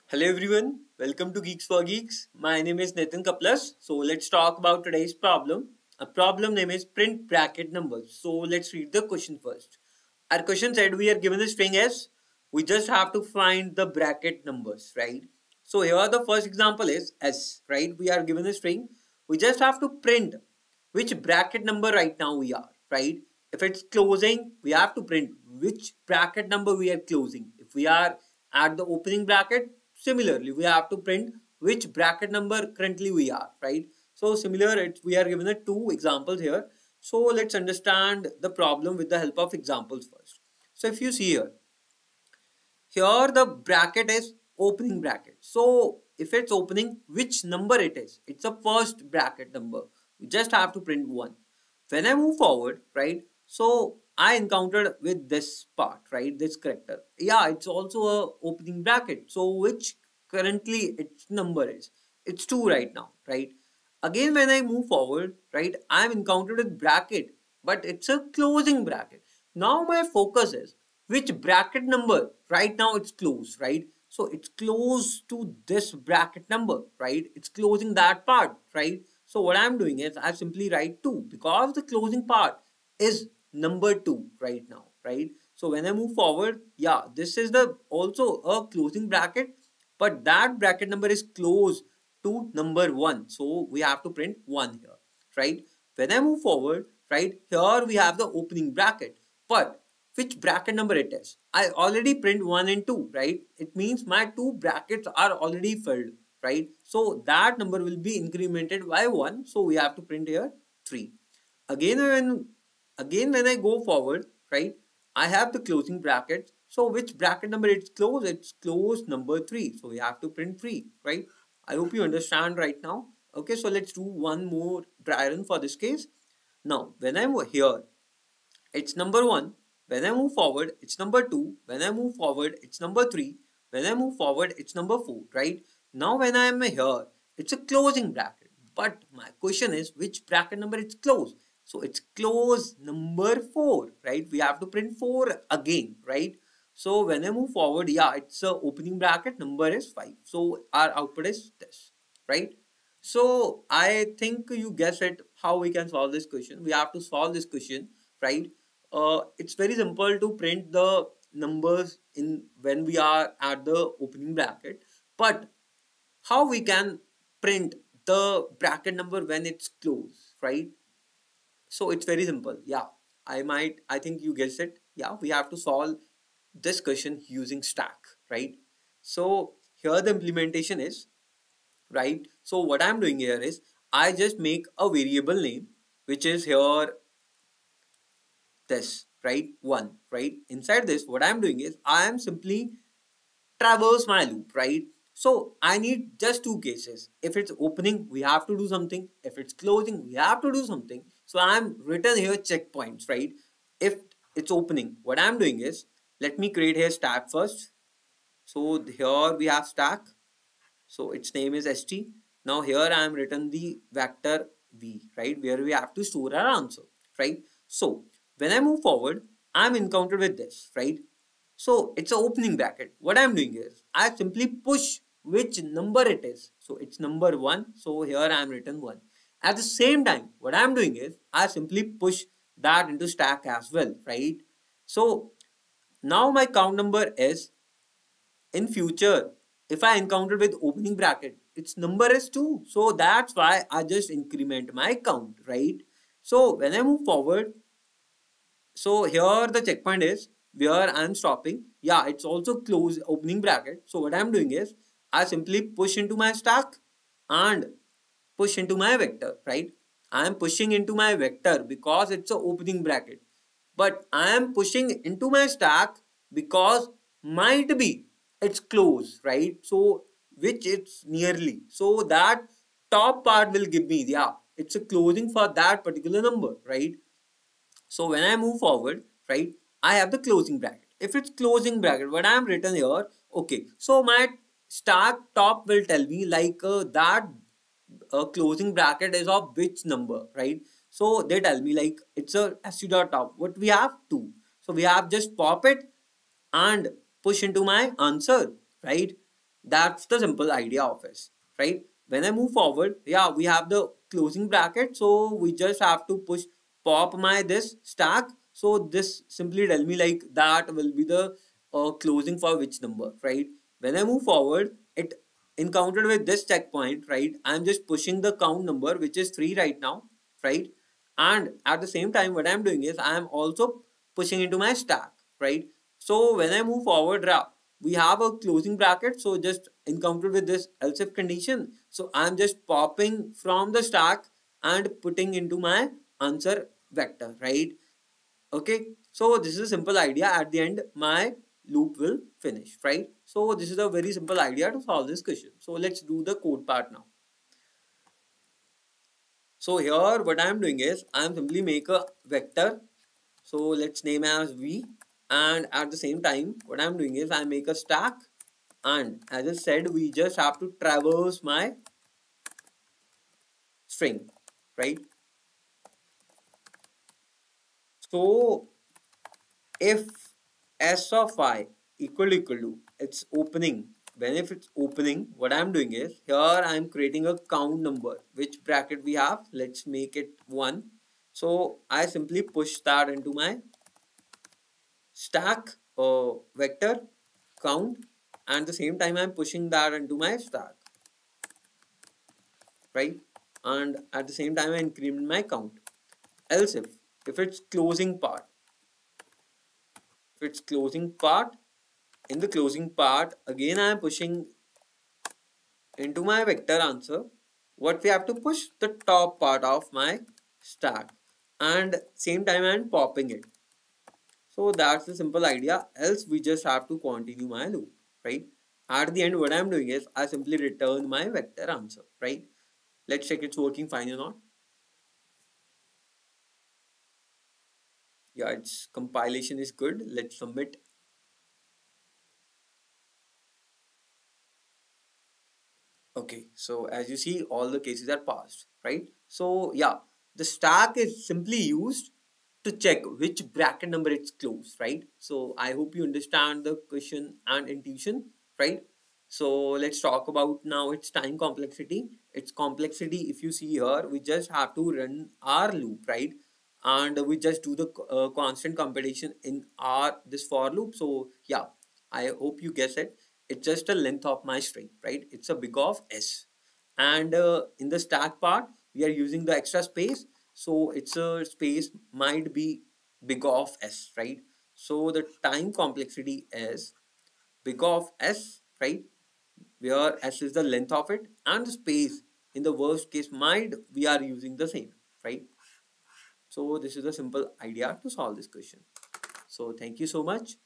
Hello everyone, welcome to Geeks for Geeks. My name is Nathan Kaplas. So let's talk about today's problem. A problem name is print bracket numbers. So let's read the question first. Our question said we are given a string S. We just have to find the bracket numbers, right? So here the first example is S, right? We are given a string. We just have to print which bracket number right now we are, right? If it's closing, we have to print which bracket number we are closing. If we are at the opening bracket, similarly, we have to print which bracket number currently we are, right? So similar, we are given a two examples here. So let's understand the problem with the help of examples first. So if you see here the bracket is opening bracket. So if it's opening, which number it is? It's a first bracket number. We just have to print 1. When I move forward, right? So I encountered with this part, right? This character. Yeah, it's also a opening bracket. So which currently its number is? It's 2 right now, right? Again, when I move forward, right? I'm encountered with bracket, but it's a closing bracket. Now my focus is which bracket number right now it's closed, right? So it's close to this bracket number, right? It's closing that part, right? So what I'm doing is I simply write 2 because the closing part is number 2 right now, right? So when I move forward, yeah, this is the also a closing bracket, but that bracket number is close to number 1. So we have to print 1 here, right? When I move forward, right, here we have the opening bracket, but which bracket number it is? I already print 1 and 2, right? It means my two brackets are already filled, right? So that number will be incremented by 1. So we have to print here 3. Again when I go forward, right, I have the closing bracket. So which bracket number it's closed? It's closed number 3. So we have to print 3, right? I hope you understand right now. Okay, so let's do one more dry run for this case. Now, when I'm here, it's number 1. When I move forward, it's number 2. When I move forward, it's number 3. When I move forward, it's number 4, right? Now when I am here, it's a closing bracket. But my question is, which bracket number it's closed? So it's close number 4, right? We have to print 4 again, right? So when I move forward, yeah, it's a opening bracket, number is 5. So our output is this, right? So I think you guess it how we can solve this question. We have to solve this question, right? It's very simple to print the numbers in when we are at the opening bracket, but how we can print the bracket number when it's closed, right? So it's very simple. Yeah, I think you guessed it. Yeah, we have to solve this question using stack, right? So here the implementation is, right? So what I'm doing here is I just make a variable name, which is here this, right? 1, right? Inside this, what I'm doing is I am simply traverse my loop, right? So I need just two cases. If it's opening, we have to do something. If it's closing, we have to do something. So I'm written here checkpoints, right? If it's opening, what I'm doing is, let me create here stack first. So here we have stack. So its name is st. Now here I am written the vector v, right, where we have to store our answer, right? So when I move forward, I'm encountered with this, right? So it's an opening bracket. What I'm doing is I simply push which number it is. So it's number 1. So here I am written 1. At the same time, what I'm doing is I simply push that into stack as well, right? So now my count number is, in future, if I encounter with opening bracket, its number is 2. So that's why I just increment my count, right? So when I move forward, so here the checkpoint is where I'm stopping. Yeah, it's also close opening bracket. So what I'm doing is I simply push into my stack and push into my vector, right? I am pushing into my vector because it's a opening bracket. But I am pushing into my stack because might be it's close, right? So which it's nearly. So that top part will give me, yeah, it's a closing for that particular number, right? So when I move forward, right, I have the closing bracket. If it's closing bracket, what I am written here, okay. So my stack top will tell me like that closing bracket is of which number, right? So they tell me like it's a SU dot top. What we have 2. So we have just pop it and push into my answer, right? That's the simple idea of S, right? When I move forward, yeah, we have the closing bracket, so we just have to push pop my this stack. So this simply tell me like that will be the closing for which number, right? When I move forward, it encountered with this checkpoint, right? I'm just pushing the count number, which is 3 right now, right? And at the same time, what I'm doing is I'm also pushing into my stack, right? So when I move forward, we have a closing bracket, so just encountered with this else if condition, so I'm just popping from the stack and putting into my answer vector, right? Okay, so this is a simple idea. At the end my loop will finish, right? So this is a very simple idea to solve this question. So let's do the code part now. So here what I'm doing is I'm simply make a vector, so let's name as v, and at the same time what I'm doing is I make a stack, and as I said, we just have to traverse my string, right? So if s of I equal to it's opening, when if it's opening, what I'm doing is here I'm creating a count number. Which bracket we have, let's make it 1. So I simply push that into my stack vector count, and the same time I'm pushing that into my stack, right? And at the same time I increment my count. Else if it's closing part, if it's closing part, in the closing part again I am pushing into my vector answer. What we have to push the top part of my stack, and same time I am popping it. So that's the simple idea. Else we just have to continue my loop, right? At the end what I'm doing is I simply return my vector answer, right? Let's check it's working fine or not. Yeah, its compilation is good. Let's submit. Okay, so as you see, all the cases are passed, right? So yeah, the stack is simply used to check which bracket number it's closed, right? So I hope you understand the question and intuition, right? So let's talk about now its time complexity. Its complexity, if you see here, we just have to run our loop, right? And we just do the constant competition in our this for loop. So yeah, I hope you guess it. It's just the length of my string, right? It's a big of s, and in the stack part we are using the extra space, so it's a space might be big of s, right? So the time complexity is big of s, right, where s is the length of it, and the space in the worst case might we are using the same, right? So this is a simple idea to solve this question. So thank you so much.